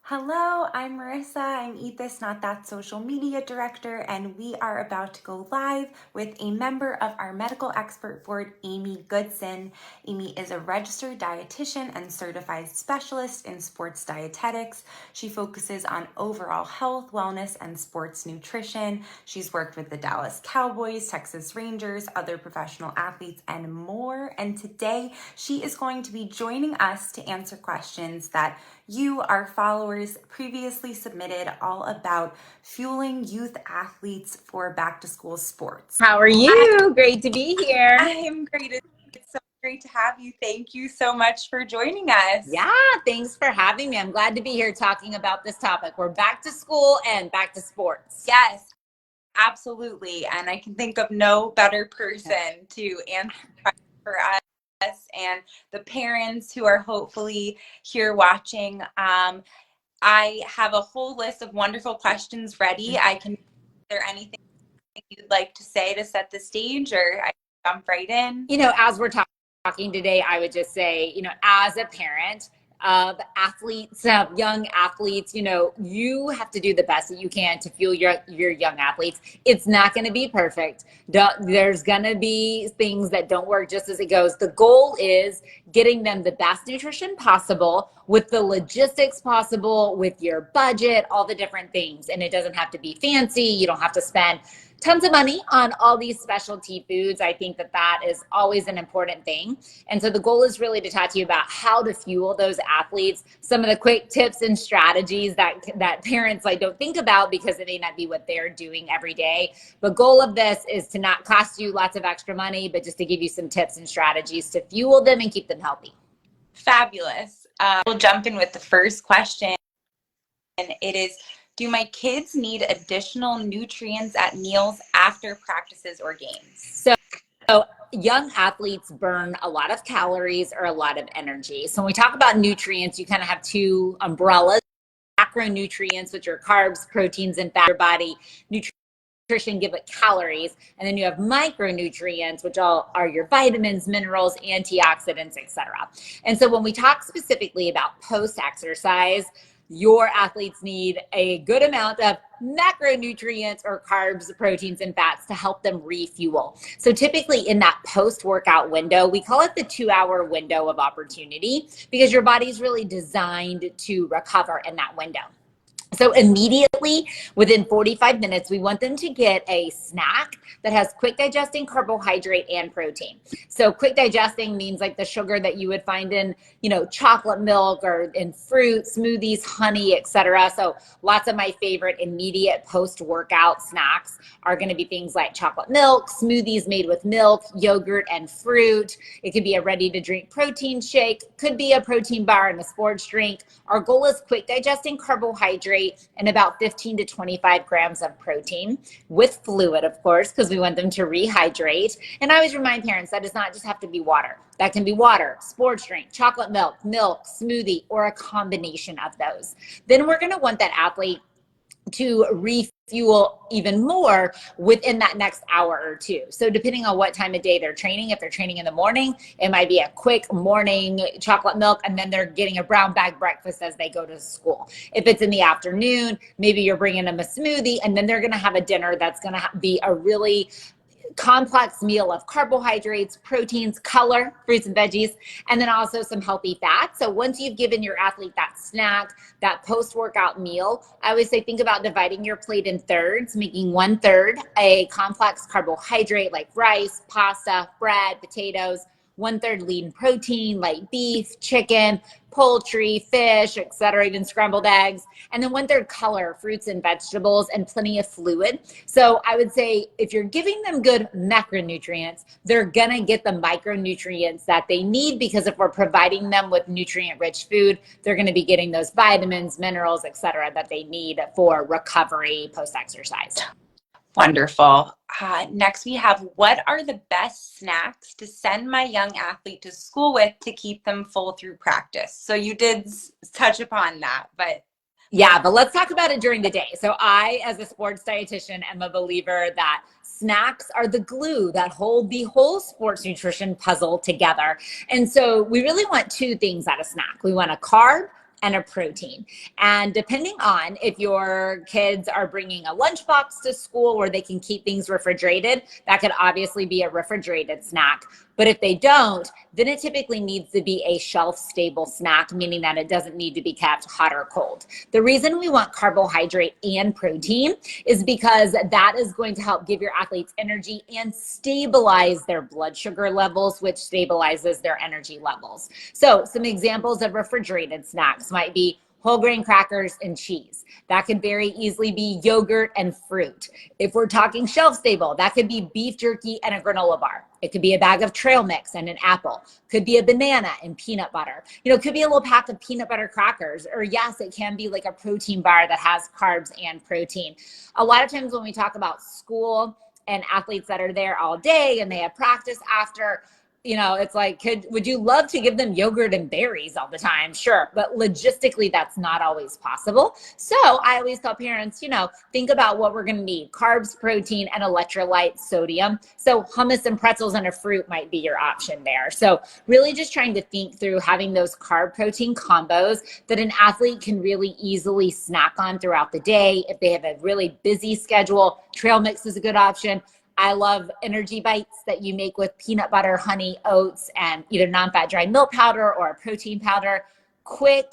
Hello, I'm Marissa. I'm Eat This Not That social media director, and we are about to go live with a member of our medical expert board, Amy Goodson. Amy is a registered dietitian and certified specialist in sports dietetics. She focuses on overall health, wellness, and sports nutrition. She's worked with the Dallas Cowboys, Texas Rangers, other professional athletes, and more. And today she is going to be joining us to answer questions that you, our followers, previously submitted all about fueling youth athletes for back to school sports. How are you? Great to be here. I am great. It's so great to have you. Thank you so much for joining us. Yeah, thanks for having me. I'm glad to be here talking about this topic. We're back to school and back to sports. Yes, absolutely. And I can think of no better person to answer for us and the parents who are hopefully here watching. I have a whole list of wonderful questions ready. Is there anything you'd like to say to set the stage, or I jump right in? As we're talking today, I would just say, as a parent of athletes, young athletes, you have to do the best that you can to fuel your young athletes. It's not going to be perfect. There's going to be things that don't work just as it goes. The goal is getting them the best nutrition possible with the logistics possible, with your budget, all the different things. And it doesn't have to be fancy. You don't have to spend tons of money on all these specialty foods. I think that is always an important thing. And so the goal is really to talk to you about how to fuel those athletes, some of the quick tips and strategies that parents don't think about because it may not be what they're doing every day. The goal of this is to not cost you lots of extra money, but just to give you some tips and strategies to fuel them and keep them healthy. Fabulous. We'll jump in with the first question. And it is, do my kids need additional nutrients at meals after practices or games? So young athletes burn a lot of calories or a lot of energy. So when we talk about nutrients, you kind of have two umbrellas: macronutrients, which are carbs, proteins, and fat. Your body nutrition give it calories, and then you have micronutrients, which all are your vitamins, minerals, antioxidants, etc. And so when we talk specifically about post-exercise, your athletes need a good amount of macronutrients or carbs, proteins, and fats to help them refuel. So typically in that post-workout window, we call it the 2-hour window of opportunity because your body's really designed to recover in that window. So immediately within 45 minutes, we want them to get a snack that has quick digesting carbohydrate and protein. So quick digesting means like the sugar that you would find in, chocolate milk or in fruit, smoothies, honey, etc. So lots of my favorite immediate post-workout snacks are going to be things like chocolate milk, smoothies made with milk, yogurt, and fruit. It could be a ready-to-drink protein shake, could be a protein bar and a sports drink. Our goal is quick digesting carbohydrate and about 15 to 25 grams of protein with fluid, of course, because we want them to rehydrate. And I always remind parents that does not just have to be water. That can be water, sports drink, chocolate milk, smoothie, or a combination of those. Then we're going to want that athlete to refuel even more within that next hour or two. So depending on what time of day they're training, if they're training in the morning, it might be a quick morning chocolate milk, and then they're getting a brown bag breakfast as they go to school. If it's in the afternoon, maybe you're bringing them a smoothie, and then they're going to have a dinner that's going to be a really complex meal of carbohydrates, proteins, color, fruits and veggies, and then also some healthy fats. So once you've given your athlete that snack, that post-workout meal, I always say think about dividing your plate in thirds, making 1/3 a complex carbohydrate like rice, pasta, bread, potatoes, 1/3 lean protein like beef, chicken, poultry, fish, etc., even scrambled eggs, and then 1/3 color, fruits and vegetables, and plenty of fluid. So I would say if you're giving them good macronutrients, they're gonna get the micronutrients that they need, because if we're providing them with nutrient-rich food, they're gonna be getting those vitamins, minerals, etc., that they need for recovery post-exercise. Wonderful. Next, we have, what are the best snacks to send my young athlete to school with to keep them full through practice? So you did touch upon that, but. Yeah, but let's talk about it during the day. So I, as a sports dietitian, am a believer that snacks are the glue that hold the whole sports nutrition puzzle together. And so we really want two things out of snack. We want a carb and a protein. And depending on if your kids are bringing a lunchbox to school where they can keep things refrigerated, that could obviously be a refrigerated snack. But if they don't, then it typically needs to be a shelf-stable snack, meaning that it doesn't need to be kept hot or cold. The reason we want carbohydrate and protein is because that is going to help give your athletes energy and stabilize their blood sugar levels, which stabilizes their energy levels. So some examples of refrigerated snacks might be whole grain crackers and cheese. That could very easily be yogurt and fruit. If we're talking shelf stable, that could be beef jerky and a granola bar. It could be a bag of trail mix and an apple. Could be a banana and peanut butter. It could be a little pack of peanut butter crackers. Or yes, it can be like a protein bar that has carbs and protein. A lot of times when we talk about school and athletes that are there all day and they have practice after, it's like, would you love to give them yogurt and berries all the time? Sure. But logistically, that's not always possible. So I always tell parents, think about what we're going to need: carbs, protein, and electrolytes, sodium. So hummus and pretzels and a fruit might be your option there. So really just trying to think through having those carb protein combos that an athlete can really easily snack on throughout the day. If they have a really busy schedule, trail mix is a good option. I love energy bites that you make with peanut butter, honey, oats, and either non-fat dry milk powder or a protein powder. Quick,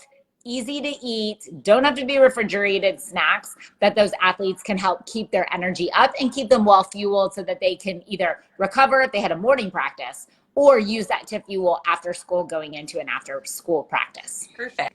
easy to eat, don't have to be refrigerated snacks that those athletes can help keep their energy up and keep them well fueled so that they can either recover if they had a morning practice or use that to fuel after school going into an after school practice. Perfect.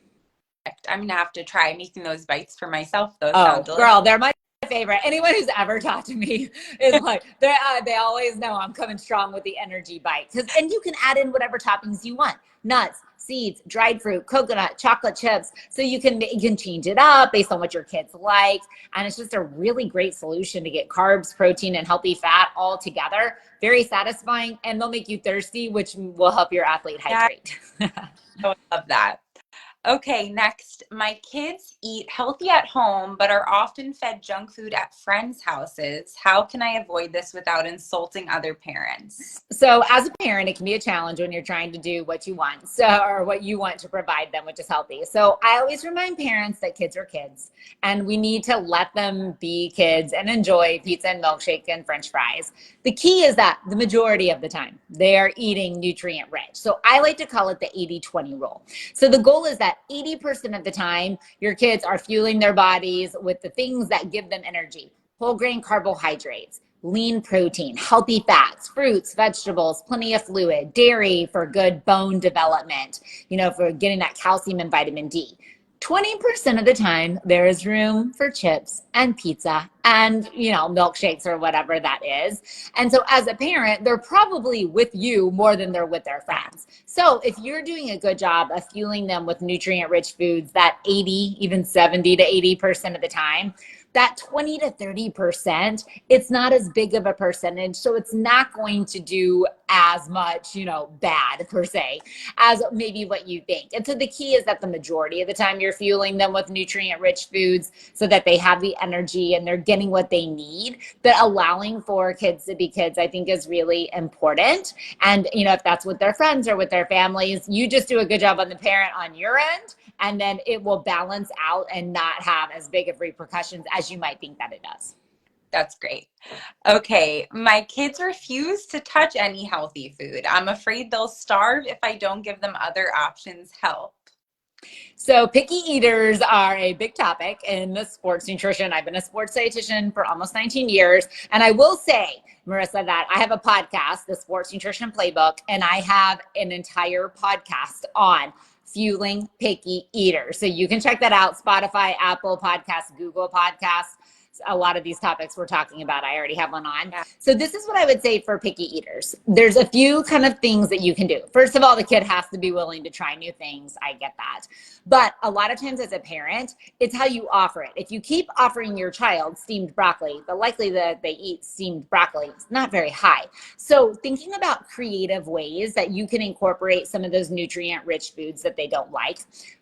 I'm going to have to try making those bites for myself. Those sound delicious. Girl, they're my favorite. Anyone who's ever talked to me is like, they always know I'm coming strong with the energy bite. And you can add in whatever toppings you want: nuts, seeds, dried fruit, coconut, chocolate chips. So you can change it up based on what your kids like. And it's just a really great solution to get carbs, protein, and healthy fat all together. Very satisfying, and they'll make you thirsty, which will help your athlete hydrate. I love that. Okay, next, my kids eat healthy at home, but are often fed junk food at friends' houses. How can I avoid this without insulting other parents? So as a parent, it can be a challenge when you're trying to do what you want, or what you want to provide them, which is healthy. So I always remind parents that kids are kids, and we need to let them be kids and enjoy pizza and milkshake and French fries. The key is that the majority of the time they are eating nutrient rich. So I like to call it the 80-20 rule. So the goal is that 80% of the time, your kids are fueling their bodies with the things that give them energy: whole grain carbohydrates, lean protein, healthy fats, fruits, vegetables, plenty of fluid, dairy for good bone development, for getting that calcium and vitamin D. 20% of the time, there is room for chips and pizza and, milkshakes or whatever that is. And so as a parent, they're probably with you more than they're with their friends. So if you're doing a good job of fueling them with nutrient-rich foods that 80, even 70 to 80% of the time, that 20 to 30%, it's not as big of a percentage. So it's not going to do as much, bad per se, as maybe what you think. And so the key is that the majority of the time you're fueling them with nutrient-rich foods so that they have the energy and they're getting what they need. But allowing for kids to be kids, I think, is really important. And, if that's with their friends or with their families, you just do a good job on the parent on your end, and then it will balance out and not have as big of repercussions as you might think that it does. That's great. Okay, my kids refuse to touch any healthy food. I'm afraid they'll starve if I don't give them other options help. So picky eaters are a big topic in the sports nutrition. I've been a sports dietitian for almost 19 years. And I will say, Marissa, that I have a podcast, the Sports Nutrition Playbook, and I have an entire podcast on fueling picky eaters. So you can check that out: Spotify, Apple Podcasts, Google Podcasts. A lot of these topics we're talking about, I already have one on. Yeah. So this is what I would say for picky eaters. There's a few kind of things that you can do. First of all, the kid has to be willing to try new things. I get that. But a lot of times as a parent, it's how you offer it. If you keep offering your child steamed broccoli, the likelihood that they eat steamed broccoli is not very high. So thinking about creative ways that you can incorporate some of those nutrient-rich foods that they don't like.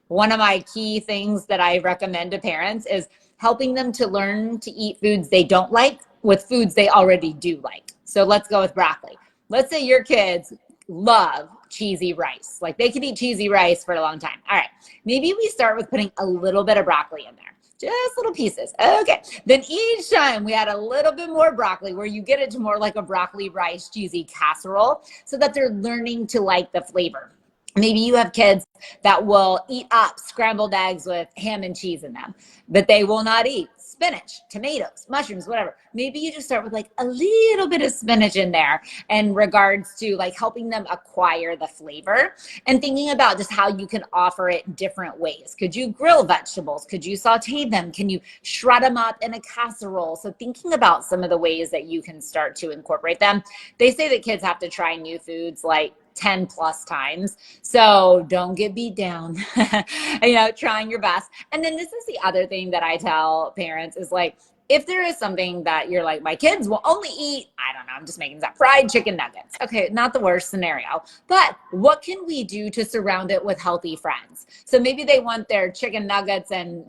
One of my key things that I recommend to parents is helping them to learn to eat foods they don't like with foods they already do like. So let's go with broccoli. Let's say your kids love cheesy rice. Like they could eat cheesy rice for a long time. All right, maybe we start with putting a little bit of broccoli in there. Just little pieces. Okay. Then each time we add a little bit more broccoli, where you get it to more like a broccoli rice cheesy casserole, so that they're learning to like the flavor. Maybe you have kids that will eat up scrambled eggs with ham and cheese in them, but they will not eat spinach, tomatoes, mushrooms, whatever. Maybe you just start with like a little bit of spinach in there in regards to like helping them acquire the flavor, and thinking about just how you can offer it different ways. Could you grill vegetables? Could you saute them? Can you shred them up in a casserole? So thinking about some of the ways that you can start to incorporate them. They say that kids have to try new foods like 10 plus times. So don't get beat down, trying your best. And then this is the other thing that I tell parents is like, if there is something that you're like, my kids will only eat, I don't know, I'm just making that fried chicken nuggets. Okay, not the worst scenario, but what can we do to surround it with healthy friends? So maybe they want their chicken nuggets and,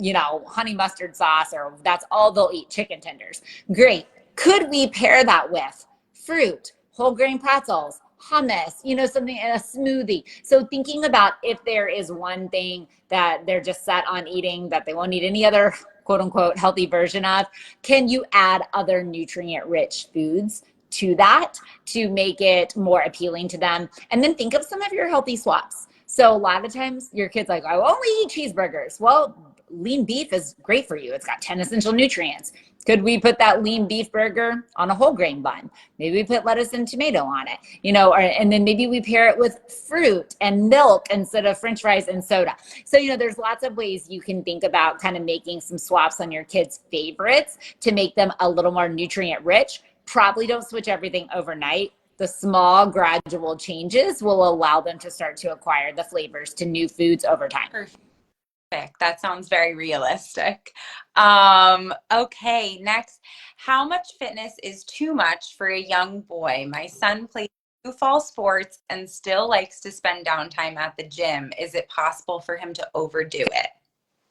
honey mustard sauce, or that's all they'll eat, chicken tenders. Great. Could we pair that with fruit, whole grain pretzels, hummus, something in a smoothie? So thinking about if there is one thing that they're just set on eating that they won't eat any other quote unquote healthy version of, can you add other nutrient rich foods to that to make it more appealing to them? And then think of some of your healthy swaps. So a lot of times your kid's like, I only eat cheeseburgers. Well, lean beef is great for you. It's got 10 essential nutrients. Could we put that lean beef burger on a whole grain bun? Maybe we put lettuce and tomato on it, and then maybe we pair it with fruit and milk instead of French fries and soda. So, there's lots of ways you can think about kind of making some swaps on your kids' favorites to make them a little more nutrient rich. Probably don't switch everything overnight. The small gradual changes will allow them to start to acquire the flavors to new foods over time. Perfect. That sounds very realistic. Okay, next, how much fitness is too much for a young boy? My son plays 2 fall sports and still likes to spend downtime at the gym. Is it possible for him to overdo it?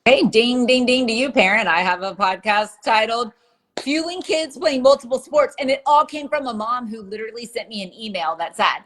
Hey, ding, ding, ding to you, parent. I have a podcast titled Fueling Kids Playing Multiple Sports. And it all came from a mom who literally sent me an email that said,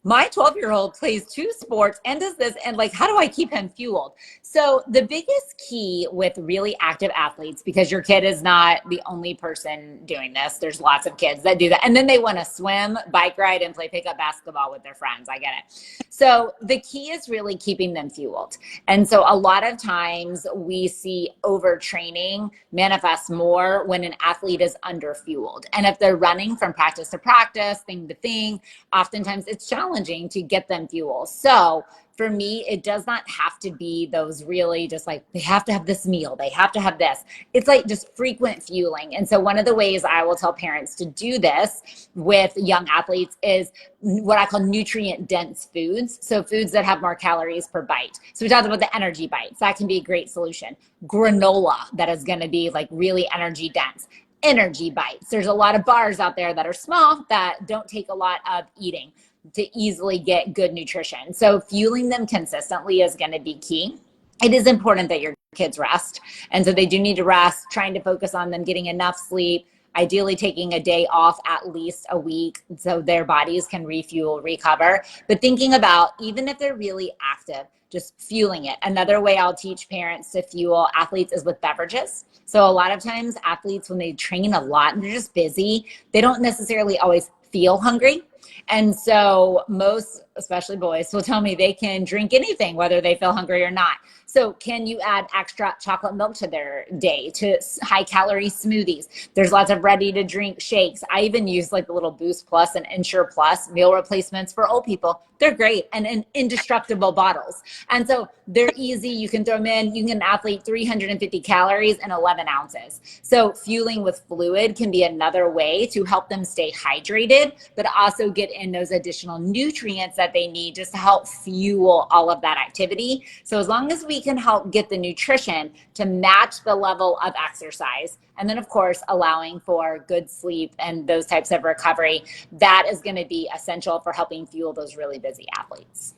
my 12-year-old plays 2 sports and does this, and like, how do I keep him fueled? So the biggest key with really active athletes, because your kid is not the only person doing this, there's lots of kids that do that, and then they want to swim, bike ride, and play pickup basketball with their friends. I get it. So the key is really keeping them fueled. And so a lot of times we see overtraining manifest more when an athlete is underfueled. And if they're running from practice to practice, thing to thing, oftentimes it's challenging to get them fuel. So for me, it does not have to be those really just like, they have to have this meal, they have to have this. It's like just frequent fueling. And so one of the ways I will tell parents to do this with young athletes is what I call nutrient dense foods. So foods that have more calories per bite. So we talked about the energy bites. That can be a great solution. Granola that is going to be like really energy dense. Energy bites. There's a lot of bars out there that are small that don't take a lot of eating to easily get good nutrition. So fueling them consistently is going to be key. It is important that your kids rest. And so they do need to rest, trying to focus on them getting enough sleep, ideally taking a day off at least a week so their bodies can refuel, recover. But thinking about, even if they're really active, just fueling it. Another way I'll teach parents to fuel athletes is with beverages. So a lot of times athletes, when they train a lot and they're just busy, they don't necessarily always feel hungry. And so most, especially boys, will tell me they can drink anything, whether they feel hungry or not. So can you add extra chocolate milk to their day, to high calorie smoothies? There's lots of ready to drink shakes. I even use like the little Boost Plus and Ensure Plus meal replacements for old people. They're great and in indestructible bottles. And so they're easy. You can throw them in. You can get an athlete 350 calories and 11 ounces. So fueling with fluid can be another way to help them stay hydrated, but also get in those additional nutrients that they need just to help fuel all of that activity. So as long as we can help get the nutrition to match the level of exercise, and then of course allowing for good sleep and those types of recovery, that is going to be essential for helping fuel those really busy athletes.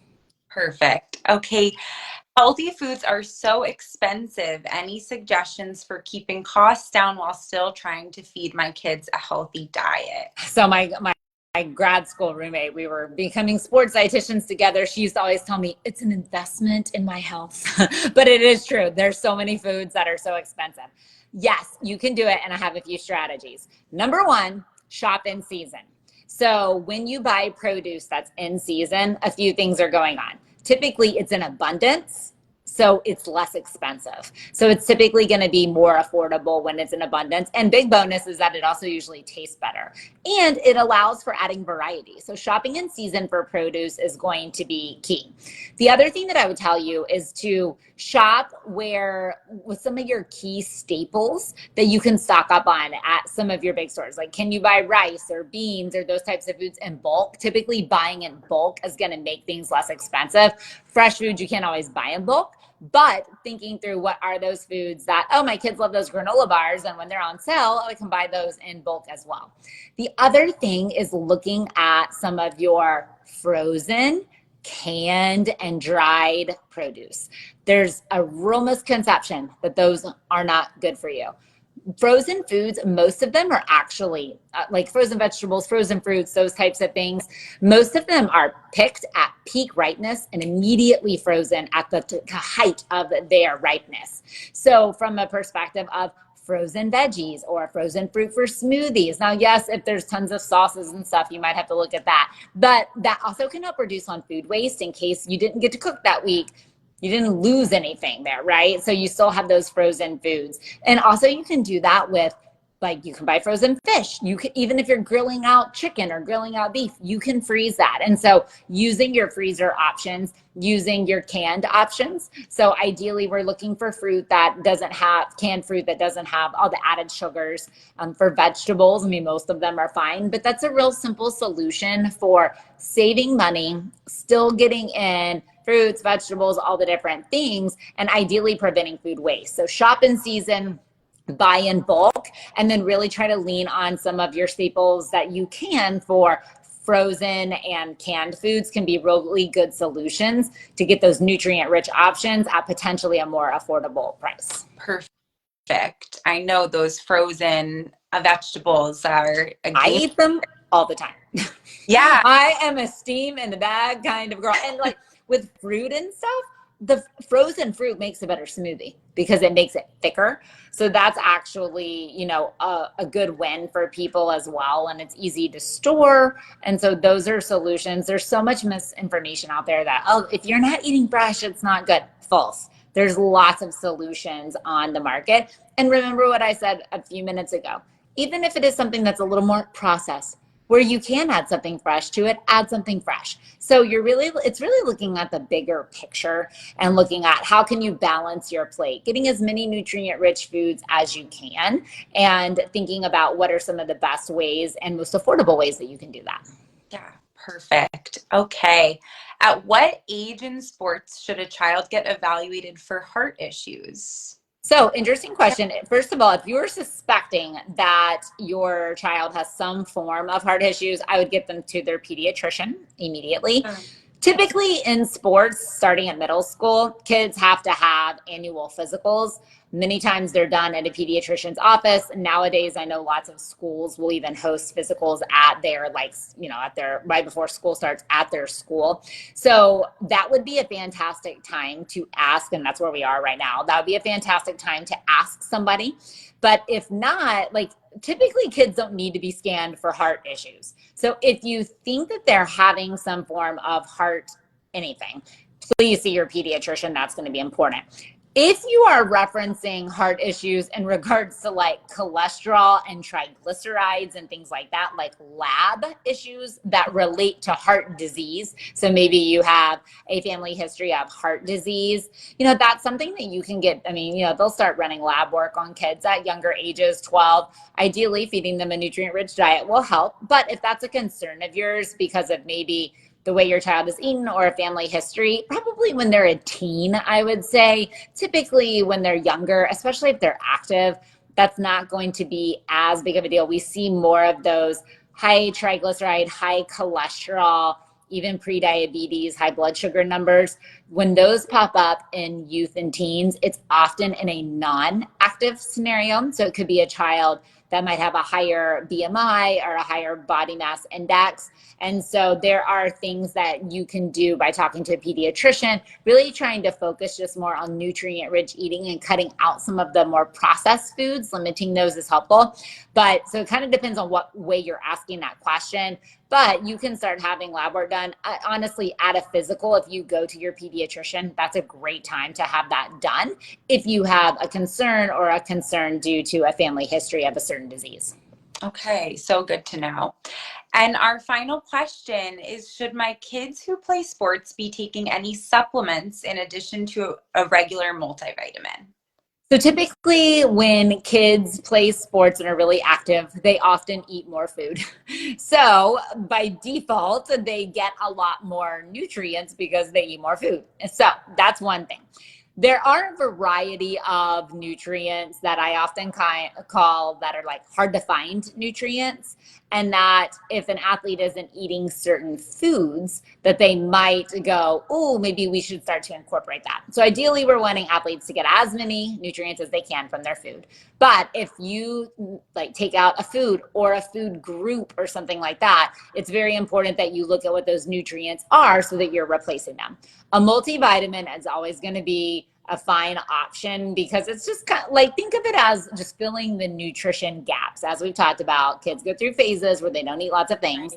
Perfect. Okay. Healthy foods are so expensive. Any suggestions for keeping costs down while still trying to feed my kids a healthy diet? So my my grad school roommate, we were becoming sports dietitians together. She used to always tell me it's an investment in my health, but it is true. There's so many foods that are so expensive. Yes, you can do it. And I have a few strategies. Number one, shop in season. So when you buy produce that's in season, a few things are going on. Typically it's in abundance, so it's less expensive. So it's typically going to be more affordable when it's in abundance. And big bonus is that it also usually tastes better. And it allows for adding variety. So shopping in season for produce is going to be key. The other thing that I would tell you is to shop with some of your key staples that you can stock up on at some of your big stores. Like, can you buy rice or beans or those types of foods in bulk? Typically buying in bulk is going to make things less expensive. Fresh foods you can't always buy in bulk. But thinking through what are those foods that, oh, my kids love those granola bars, and when they're on sale, I can buy those in bulk as well. The other thing is looking at some of your frozen, canned, and dried produce. There's a real misconception that those are not good for you. Frozen foods, most of them are actually like frozen vegetables, frozen fruits, those types of things. Most of them are picked at peak ripeness and immediately frozen at the height of their ripeness. So from a perspective of frozen veggies or frozen fruit for smoothies. Now, yes, if there's tons of sauces and stuff, you might have to look at that. But that also can help reduce on food waste in case you didn't get to cook that week. You didn't lose anything there, right? So you still have those frozen foods. And also you can do that with, like, you can buy frozen fish. You can, even if you're grilling out chicken or grilling out beef, you can freeze that. And so using your freezer options, using your canned options. So ideally we're looking for fruit that doesn't have, canned fruit that doesn't have all the added sugars. For vegetables, I mean, most of them are fine, but that's a real simple solution for saving money, still getting in fruits, vegetables, all the different things, and ideally preventing food waste. So shop in season, buy in bulk, and then really try to lean on some of your staples that you can for frozen and canned foods can be really good solutions to get those nutrient rich options at potentially a more affordable price. Perfect. I know those frozen vegetables are a I game. eat them all the time. Yeah. I am a steam in the bag kind of girl. And like with fruit and stuff, the frozen fruit makes a better smoothie because it makes it thicker. So that's actually, you know, a good win for people as well. And it's easy to store. And so those are solutions. There's so much misinformation out there that, oh, if you're not eating fresh, it's not good. False. There's lots of solutions on the market. And remember what I said a few minutes ago. Even if it is something that's a little more processed, where you can add something fresh to it, add something fresh. So it's really looking at the bigger picture and looking at how can you balance your plate, getting as many nutrient rich foods as you can, and thinking about what are some of the best ways and most affordable ways that you can do that. Yeah, perfect. Okay. At what age in sports should a child get evaluated for heart issues? So, interesting question. First of all, if you're suspecting that your child has some form of heart issues, I would get them to their pediatrician immediately. Typically in sports, starting at middle school, kids have to have annual physicals. Many times they're done at a pediatrician's office. Nowadays, I know lots of schools will even host physicals at their, like, you know, at their, right before school starts at their school. So that would be a fantastic time to ask, and that's where we are right now. That would be a fantastic time to ask somebody. But if not, like, typically kids don't need to be scanned for heart issues. So if you think that they're having some form of heart anything, please see your pediatrician. That's going to be important. If you are referencing heart issues in regards to like cholesterol and triglycerides and things like that, like lab issues that relate to heart disease, so maybe you have a family history of heart disease, you know, that's something that you can get. I mean, you know, they'll start running lab work on kids at younger ages, 12. Ideally, feeding them a nutrient-rich diet will help. But if that's a concern of yours because of maybe the way your child is eaten or a family history, probably when they're a teen, I would say. Typically when they're younger, especially if they're active, that's not going to be as big of a deal. We see more of those high triglyceride, high cholesterol, even pre-diabetes, high blood sugar numbers. When those pop up in youth and teens, it's often in a non-active scenario. So it could be a child that might have a higher BMI or a higher body mass index. And so there are things that you can do by talking to a pediatrician, really trying to focus just more on nutrient rich eating and cutting out some of the more processed foods. Limiting those is helpful. But so it kind of depends on what way you're asking that question. But you can start having lab work done. Honestly, at a physical, if you go to your pediatrician, that's a great time to have that done if you have a concern due to a family history of a certain disease. Okay, so good to know. And our final question is, should my kids who play sports be taking any supplements in addition to a regular multivitamin? So typically when kids play sports and are really active, they often eat more food. So by default, they get a lot more nutrients because they eat more food. So that's one thing. There are a variety of nutrients that I often call that are like hard to find nutrients, and that if an athlete isn't eating certain foods, that they might go, oh, maybe we should start to incorporate that. So ideally, we're wanting athletes to get as many nutrients as they can from their food. But if you like take out a food or a food group or something like that, it's very important that you look at what those nutrients are so that you're replacing them. A multivitamin is always going to be a fine option because it's just kind of like, think of it as just filling the nutrition gaps. As we've talked about, kids go through phases where they don't eat lots of things.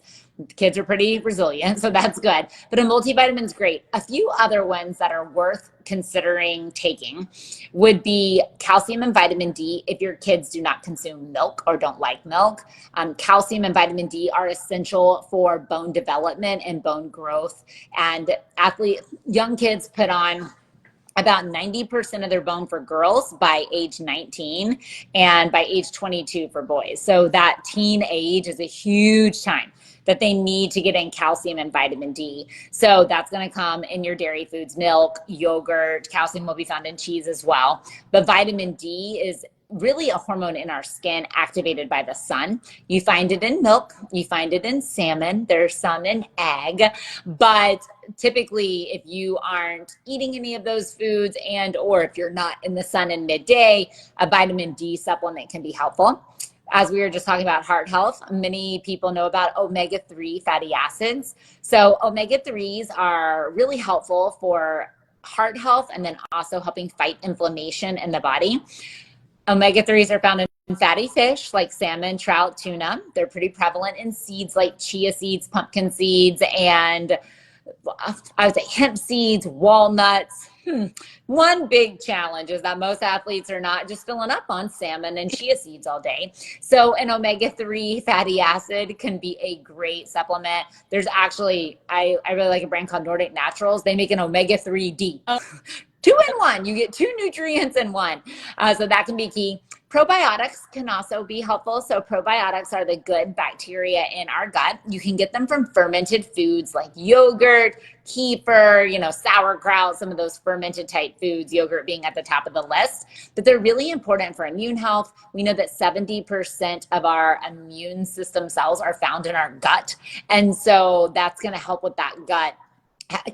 Kids are pretty resilient, so that's good. But a multivitamin is great. A few other ones that are worth considering taking would be calcium and vitamin D if your kids do not consume milk or don't like milk. Calcium and vitamin D are essential for bone development and bone growth. And young kids put on about 90% of their bone for girls by age 19 and by age 22 for boys. So that teen age is a huge time that they need to get in calcium and vitamin D. So that's going to come in your dairy foods, milk, yogurt. Calcium will be found in cheese as well. But vitamin D is really a hormone in our skin activated by the sun. You find it in milk, you find it in salmon, there's some in egg, but typically if you aren't eating any of those foods and or if you're not in the sun in midday, a vitamin D supplement can be helpful. As we were just talking about heart health, many people know about omega-3 fatty acids. So omega-3s are really helpful for heart health and then also helping fight inflammation in the body. Omega-3s are found in fatty fish like salmon, trout, tuna. They're pretty prevalent in seeds like chia seeds, pumpkin seeds, and I would say hemp seeds, walnuts. One big challenge is that most athletes are not just filling up on salmon and chia seeds all day. So an omega-3 fatty acid can be a great supplement. There's actually, I really like a brand called Nordic Naturals. They make an omega-3D. 2-in-1. You get 2 nutrients in one. So that can be key. Probiotics can also be helpful. So probiotics are the good bacteria in our gut. You can get them from fermented foods like yogurt, kefir, sauerkraut, some of those fermented type foods, yogurt being at the top of the list. But they're really important for immune health. We know that 70% of our immune system cells are found in our gut. And so that's going to help with that gut,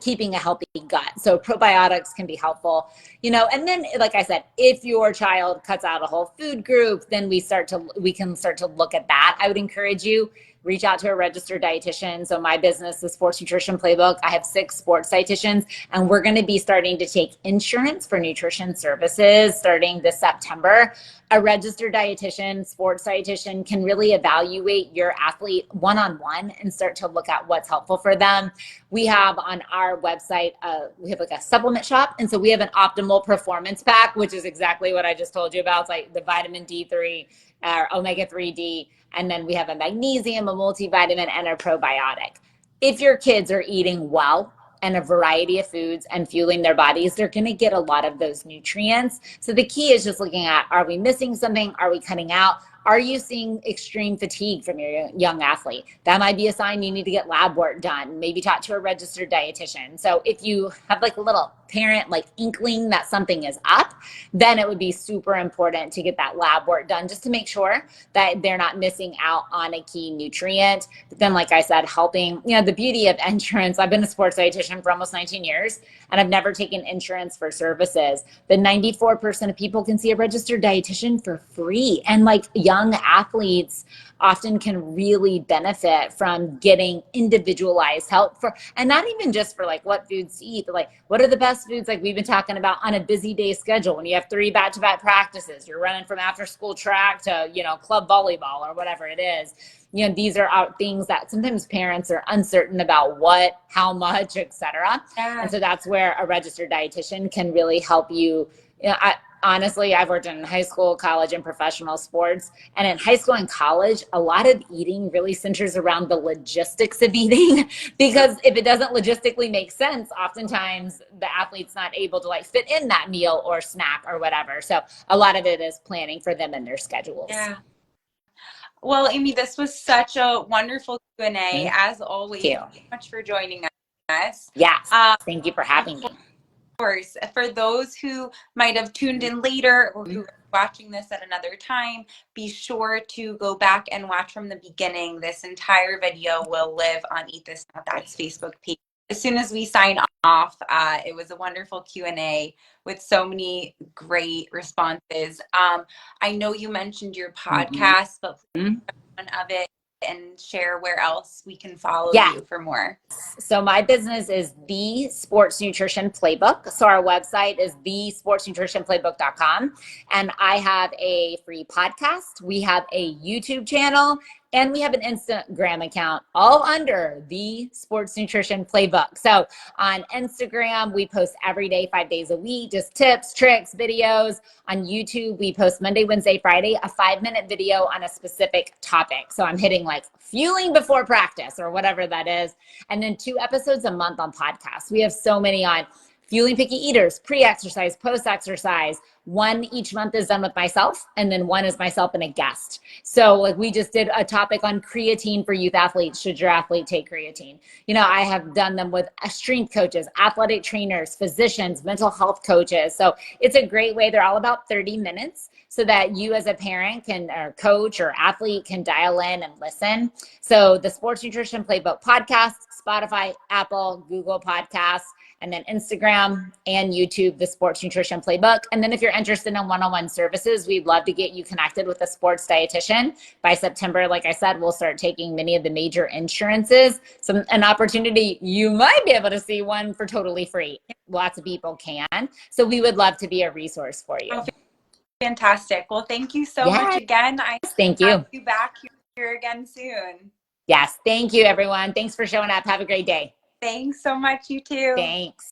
keeping a healthy gut. So probiotics can be helpful, and then, like I said, if your child cuts out a whole food group, then we can start to look at that. I would encourage you, reach out to a registered dietitian. So my business, the Sports Nutrition Playbook, I have 6 sports dietitians, and we're going to be starting to take insurance for nutrition services starting this September. A registered dietitian, sports dietitian can really evaluate your athlete one-on-one and start to look at what's helpful for them. We have on our website, we have like a supplement shop. And so we have an optimal performance pack, which is exactly what I just told you about. It's like the vitamin D3, omega-3D, and then we have a magnesium, a multivitamin, and a probiotic. If your kids are eating well and a variety of foods and fueling their bodies, they're going to get a lot of those nutrients. So the key is just looking at, are we missing something? Are we cutting out? Are you seeing extreme fatigue from your young athlete? That might be a sign you need to get lab work done. Maybe talk to a registered dietitian. So if you have like a little parent like inkling that something is up, then it would be super important to get that lab work done just to make sure that they're not missing out on a key nutrient. But then, like I said, helping, the beauty of insurance, I've been a sports dietitian for almost 19 years and I've never taken insurance for services. But 94% of people can see a registered dietitian for free. And like young athletes often can really benefit from getting individualized help for, and not even just for like what foods to eat, but like what are the best foods, like we've been talking about on a busy day schedule when you have 3 back-to-back practices, you're running from after school track to, you know, club volleyball or whatever it is. You know, these are things that sometimes parents are uncertain about what, how much, etc. Yeah. And so that's where a registered dietitian can really help you. You know, honestly, I've worked in high school, college, and professional sports. And in high school and college, a lot of eating really centers around the logistics of eating, because if it doesn't logistically make sense, oftentimes the athlete's not able to like fit in that meal or snack or whatever. So a lot of it is planning for them and their schedules. Yeah. Well, Amy, this was such a wonderful Q&A. As always, Thank you. Thank you so much for joining us. Yes, thank you for having me. Course, for those who might have tuned in later or who are watching this at another time, be sure to go back and watch from the beginning. This entire video will live on Eat This Not That's Facebook page. As soon as we sign off, it was a wonderful Q&A with so many great responses. I know you mentioned your podcast, but please one of it and share where else we can follow you for more. So my business is The Sports Nutrition Playbook. So our website is thesportsnutritionplaybook.com. And I have a free podcast. We have a YouTube channel. And we have an Instagram account, all under The Sports Nutrition Playbook. So on Instagram, we post every day, 5 days a week, just tips, tricks, videos. On YouTube, we post Monday, Wednesday, Friday, a 5-minute video on a specific topic. So I'm hitting like fueling before practice or whatever that is. And then 2 episodes a month on podcasts. We have so many on fueling picky eaters, pre-exercise, post-exercise. 1 each month is done with myself, and then 1 is myself and a guest. So like we just did a topic on creatine for youth athletes. Should your athlete take creatine? You know, I have done them with strength coaches, athletic trainers, physicians, mental health coaches. So it's a great way. They're all about 30 minutes so that you as a parent can, or coach or athlete can dial in and listen. So the Sports Nutrition Playbook podcast, Spotify, Apple, Google Podcasts, and then Instagram and YouTube, the Sports Nutrition Playbook. And then if you're interested in one-on-one services, we'd love to get you connected with a sports dietitian. By September, like I said, we'll start taking many of the major insurances. So an opportunity, you might be able to see one for totally free. Lots of people can. So we would love to be a resource for you. Oh, fantastic. Well, thank you so much again. Thank you. Have you back here again soon. Yes. Thank you, everyone. Thanks for showing up. Have a great day. Thanks so much. You too. Thanks.